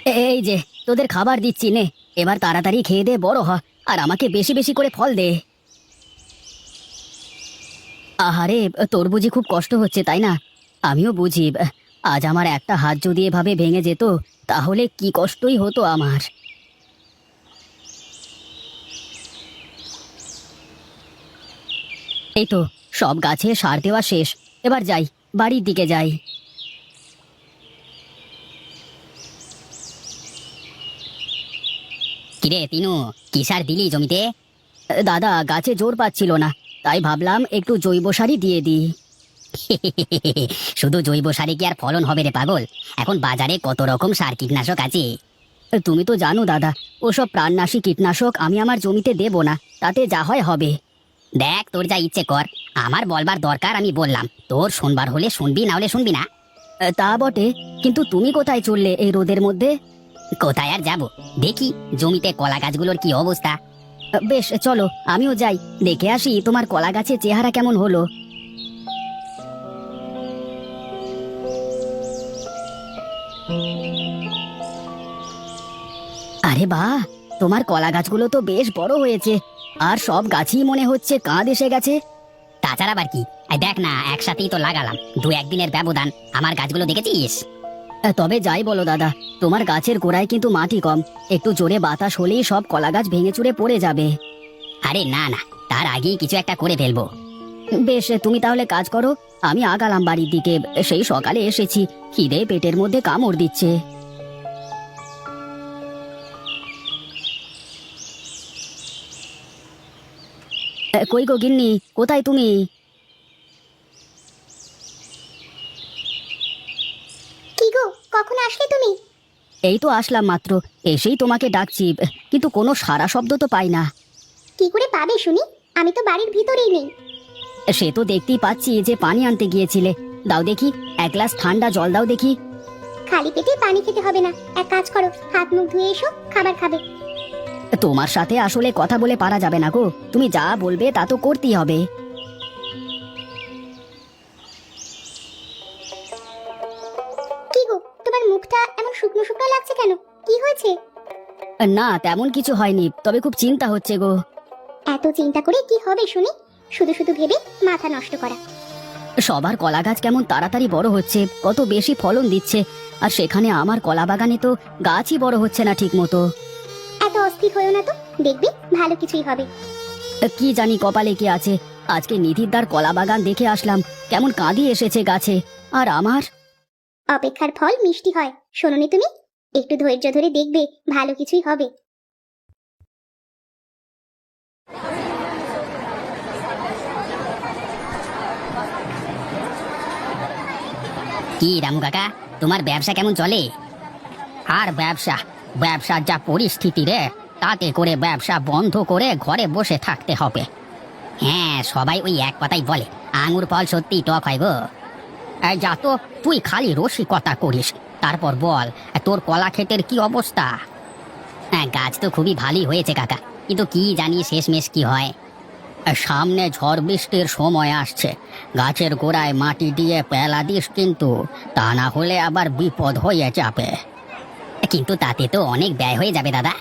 এই যে তোদের খাবার দিচ্ছি নে, এবার তাড়াতাড়ি খেয়ে দে, বড় হ, আর আমাকে বেশি বেশি করে ফল দে। আহারে, তোর বুঝি খুব কষ্ট হচ্ছে তাই না? আমিও বুঝি। আজ আমার একটা হাত যদি এভাবে ভেঙে যেত তাহলে কি কষ্টই হতো আমার। এই তো সব গাছে সার দেওয়া শেষ, এবার যাই, বাড়ির দিকে যাই। কিরে তিনু, কি সার দিলি জমিতে? দাদা, গাছে জোর পাচ্ছিল না, তাই ভাবলাম একটু জৈব সারই দিয়ে দিই। শুধু জৈব সারে কি আর ফলন হবে রে পাগল? এখন বাজারে কত রকম সার কীটনাশক আছে। তুমি তো জানো দাদা, ওসব প্রাণনাশী কীটনাশক আমি আমার জমিতে দেব না, তাতে যা হয় হবে। দেখ, তোর যা ইচ্ছে কর, আমার বলবার দরকার আমি বললাম, তোর শুনবার হলে শুনবি, না হলে শুনবি না। তা বটে, কিন্তু তুমি কোথায় চললে এই রোদের মধ্যে? কোথায় আর যাব, দেখি জমিতে কলা গাছগুলোর কি অবস্থা। বেশ, চলো আমিও যাই, দেখে আসি তোমার কলা গাছের চেহারা কেমন হলো। আরে বাহ, তোমার কলা গাছগুলো তো বেশ বড় হয়েছে, আর সব গাছই মনে হচ্ছে কাঁধ এসে গেছে। তাছাড়া আবার কি, এই দেখ না, একসাথেই তো লাগালাম, দু একদিনের ব্যবধান, আমার গাছগুলো দেখেছিস? তবে যাই বলো দাদা, তোমার গাছের গোড়ায় কিন্তু মাটি কম, একটু জোরে বাতাস হলেই সব কলা গাছ ভেঙে চুরে পড়ে যাবে। আরে না না, তার আগেই কিছু একটা করে ফেলবো। বেশ, তুমি তাহলে কাজ করো, আমি আগালাম বাড়ির দিকে, সেই সকালে এসেছি, খিদে পেটের মধ্যে কামড় দিচ্ছে। কই গো গিন্নি, কোথায় তুমি? কি গো, কখন আসলে তুমি? এই তো আসলাম মাত্র, এসেই তোমাকে ডাকছি, কিন্তু কোনো সাড়া শব্দ তো পাই না। কি করে পাবে শুনি, আমি তো বাড়ির ভিতরেই নেই। সে তো দেখতেই পাচ্ছি যে পানি আনতে গিয়েছিলে, দাও দেখি, এক গ্লাস ঠান্ডা জল দাও দেখি। খালি পেটে পানি খেতে হবে না, এক কাজ করো, হাত মুখ ধুয়ে এসো, খাবার খাবে। তোমার সাথে আসলে কথা বলে পারা যাবে না গো, তুমি যা বলবে তা তো করতেই হবে। কি গো, তোমার মুখটা এমন শুকনো শুকনো লাগছে কেন? কি হয়েছে? না, তেমন কিছু হয়নি, তবে খুব চিন্তা হচ্ছে গো। এত চিন্তা করে কি হবে শুনি, শুধু শুধু ভেবে মাথা নষ্ট করা। সবার কলা গাছ কেমন তাড়াতাড়ি বড় হচ্ছে, কত বেশি ফলন দিচ্ছে, আর সেখানে আমার কলা বাগানে তো গাছই বড় হচ্ছে না ঠিক মতো। এত অস্থির হয়েও না তো, দেখবি ভালো কিছুই হবে। কি জানি কপালে কি আছে, আজকে নিধিরদার কলা বাগান দেখে আসলাম, কেমন কাঁদি এসেছে গাছে, আর আমার। অপেক্ষার ফল মিষ্টি হয়, শোনোনি তুমি? একটু ধৈর্য ধরে দেখবে, ভালো কিছুই হবে। কি রামু কাকা, তোমার ব্যবসা কেমন চলে? আর ব্যবসা, ব্যবসার যা পরিস্থিতি রে, তাতে করে ব্যবসা বন্ধ করে ঘরে বসে থাকতে হবে। হ্যাঁ, সবাই ওই এক কথাই বলে, আঙুর ফল সত্যি টক হয় গো। এই যা তো, তুই খালি রসিকতা করিস, তারপর বল, তোর কলা ক্ষেতের কি অবস্থা? হ্যাঁ, গাছ তো খুবই ভালোই হয়েছে কাকা, কিন্তু কি জানি শেষমেশ কি হয়। সামনে ঝড় বৃষ্টির সময় আসছে, গাছের গোড়ায় মাটি দিয়ে পেলা দিস কিন্তু, তা না হলে আবার বিপদ হয়ে যাবে। কিন্তু তাতে তো অনেক ব্যয় হয়ে যাবে দাদা।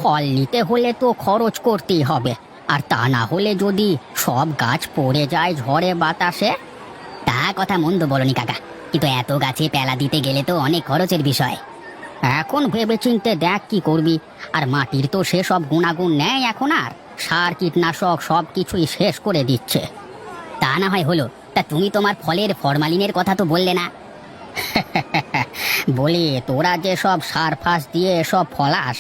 ফল নিতে হলে তো খরচ করতেই হবে, আর তা না হলে যদি সব গাছ পড়ে যায় ঝড়ে বাতাসে। তা কথা মন্দ বলনি কাকা, কিন্তু এত গাছে পেলা দিতে গেলে তো অনেক খরচের বিষয়। এখন ভেবেচিন্তে দেখ কি করবি, আর মাটির তো সেসব গুণাগুণ নেই এখন, আর সার কীটনাশক সব কিছুই শেষ করে দিচ্ছে। তা না হয় হলো, তা তুমি তোমার ফলের ফরমালিনের কথা তো বললে না। বলি, তোরা যে সব সার ফাস দিয়ে সব ফলাস,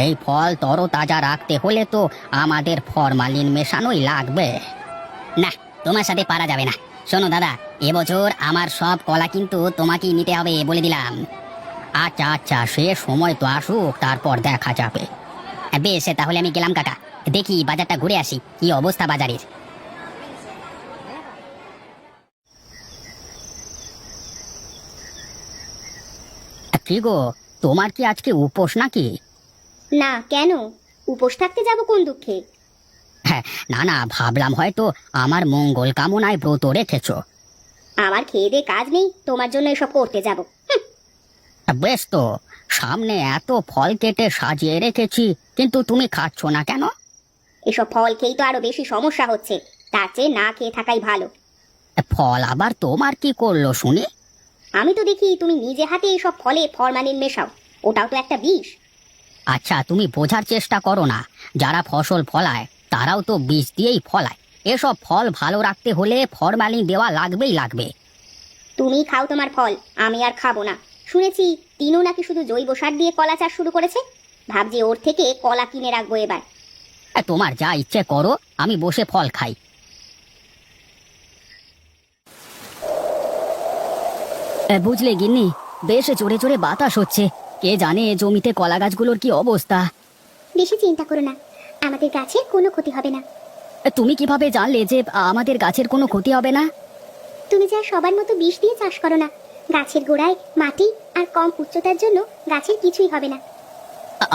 এই ফল তরতাজা রাখতে হলে তো আমাদের ফরমালিন মেশানোই লাগবে। না, তোমার সাথে পারা যাবে না। শোনো দাদা, এবছর আমার সব কলা কিন্তু তোমাকেই নিতে হবে বলে দিলাম। আচ্ছা আচ্ছা, সে সময় তো আসুক, তারপর দেখা যাবে। বেশ, তাহলে আমি গেলাম কাকা, দেখি বাজারটা ঘুরে আসি, কি অবস্থা বাজারের। কি গো, তোমার কি আজকে উপোস নাকি? না, কেন? উপোস থাকতে যাব কোন দুঃখে? হ্যাঁ, না না, ভাবলাম হয়তো আমার মঙ্গল কামনায় ব্রত রেখেছো। আমার খেয়ে দে কাজ নেই, তোমার জন্য এসব করতে যাব? বেশ তো, সামনে এত ফল কেটে সাজিয়ে রেখেছি, কিন্তু তুমি খাচ্ছ না কেন? এসব ফল খেয়েই তো আরো বেশি সমস্যা হচ্ছে, তার চেয়ে না খেয়ে থাকাই ভালো। ফল আবার তোমার কি করলো শুনি? আমি তো দেখি তুমি নিজে হাতে এসব ফলে ফরমালিন মেশাও, ওটাও তো একটা বিষ। আচ্ছা, তুমি বোঝার চেষ্টা করো না, যারা ফসল ফলায় তারাও তো বীজ দিয়েই ফলায়। এসব ফল ভালো রাখতে হলে ফরমালিন দেওয়া লাগবেই লাগবে। তুমি খাও তোমার ফল, আমি আর খাবো না। শুনেছি তিনও নাকি শুধু জৈব সার দিয়ে কলা চাষ শুরু করেছে, ভাবছি ওর থেকে কলা কিনে রাখবো এবার। তোমার যা ইচ্ছে করো, আমি বসে ফল খাই। বুঝলে গিন্নি, বেশ জোরে জোরে বাতাস হচ্ছে। কে জানে জমিতে কলা গাছগুলোর কি অবস্থা। বেশি চিন্তা করো না, আমাদের গাছের কোনো ক্ষতি হবে না। তুমি কিভাবে জানলে যে আমাদের গাছের কোনো ক্ষতি হবে না? তুমি যা সবার মতো বিষ দিয়ে চাষ করো না, গাছের গোড়ায় মাটি আর কম উচ্চতার জন্য গাছের কিছুই হবে না।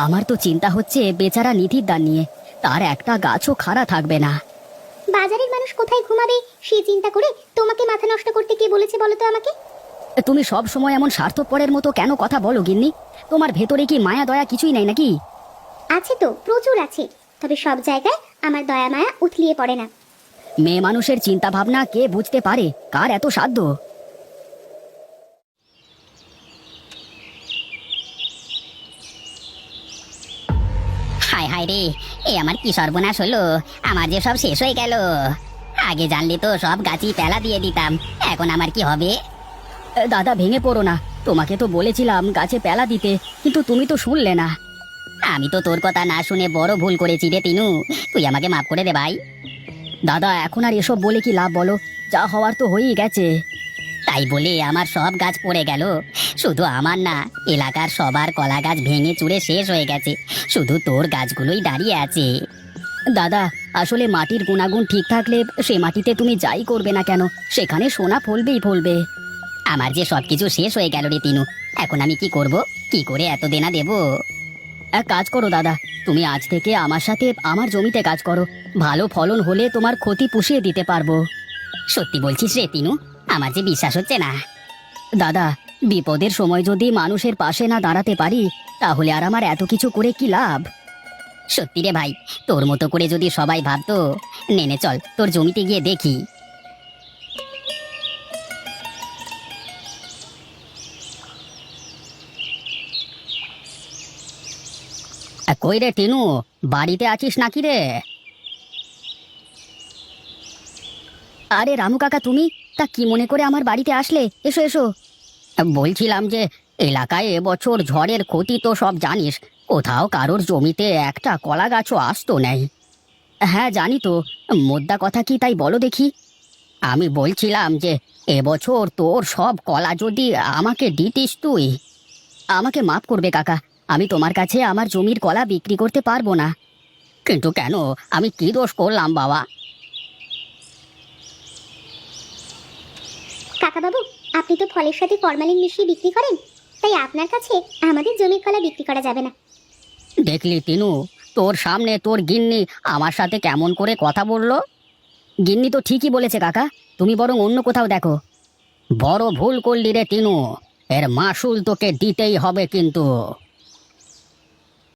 আমার তো চিন্তা হচ্ছে বেচারা নিধির দান নিয়ে, তার একটা গাছও খাড়া থাকবে না। বাজারের মানুষ কোথায় ঘুমাবে সে চিন্তা করে তোমাকে মাথা নষ্ট করতে কে বলেছে বলো তো আমাকে? তুমি সব সময় এমন স্বার্থপরের মতো কেন কথা বলো গিন্নি? তোমার ভেতরে কি মায়া দয়া কিছুই নাই নাকি? আছে তো, প্রচুর আছে, তবে সব জায়গায় আমার দয়া মায়া উথলিয়ে পড়ে না। মেয়ে মানুষের চিন্তা ভাবনা কে বুঝতে পারে? কার এত সাধ্য? হায় হায় রে, এ আমার কি সর্বনাশ হলো! আমার যে সব শেষ হয়ে গেল। আগে জানলে তো সব গাছই পেলা দিয়ে দিতাম, এখন আমার কি হবে? দাদা, ভেঙে পড়ো না, তোমাকে তো বলেছিলাম গাছে পেলা দিতে, কিন্তু তুমি তো শুনলে না। আমি তো তোর কথা না শুনে বড় ভুল করেছি রে তিনু, তুই আমাকে মাফ করে দে ভাই। দাদা, এখন আর এসব বলে কি লাভ বলো? যা হওয়ার তো হয়েই গেছে। তাই বলে আমার সব গাছ পড়ে গেল? শুধু আমার না, এলাকার সবার কলা গাছ ভেঙে চুরে শেষ হয়ে গেছে, শুধু তোর গাছগুলোই দাঁড়িয়ে আছে। দাদা, আসলে মাটির গুণাগুণ ঠিক থাকলে সে মাটিতে তুমি যাই করবে না কেন, সেখানে সোনা ফলবেই ফলবে। আমার যে সবকিছু শেষ হয়ে গেল রে তিনু, এখন আমি কি করব? কি করে এত দেনা দেব? এক কাজ করো দাদা, তুমি আজ থেকে আমার সাথে আমার জমিতে কাজ করো, ভালো ফলন হলে তোমার ক্ষতি পুষিয়ে দিতে পারবো। সত্যি বলছিস রে তিনু? আমার যে বিশ্বাস হচ্ছে না। দাদা, বিপদের সময় যদি মানুষের পাশে না দাঁড়াতে পারি, তাহলে আর আমার এত কিছু করে কি লাভ? সত্যি রে ভাই, তোর মতো করে যদি সবাই ভাবতো। নেনে চল, তোর জমিতে গিয়ে দেখি। কই রে টিনু, বাড়িতে আছিস নাকি রে? আরে রামু কাকা, তুমি তা কি মনে করে আমার বাড়িতে আসলে? এসো এসো। বলছিলাম যে এলাকায় এবছর ঝড়ের ক্ষতি তো সব জানিস, কোথাও কারোর জমিতে একটা কলা গাছও আসতো নেই। হ্যাঁ জানি তো, মোদ্দা কথা কি তাই বলো দেখি। আমি বলছিলাম যে এবছর তোর সব কলা যদি আমাকে দিতিস তুই। আমাকে মাফ করবে কাকা, আমি তোমার কাছে আমার জমির কলা বিক্রি করতে পারবো না। কিন্তু কেন? আমি কি দোষ করলাম বাবা? কাকা বাবু, আপনি তো ফলের সাথে ফরমালিন মিশিয়ে বিক্রি করেন, তাই আপনার কাছে আমাদের জমির কলা বিক্রি করা যাবে না। দেখলি তিনু, তোর সামনে তোর গিন্নি আমার সাথে কেমন করে কথা বললো। গিন্নি তো ঠিকই বলেছে কাকা, তুমি বরং অন্য কোথাও দেখো। বড় ভুল করলি রে তিনু, এর মাসুল তোকে দিতেই হবে কিন্তু।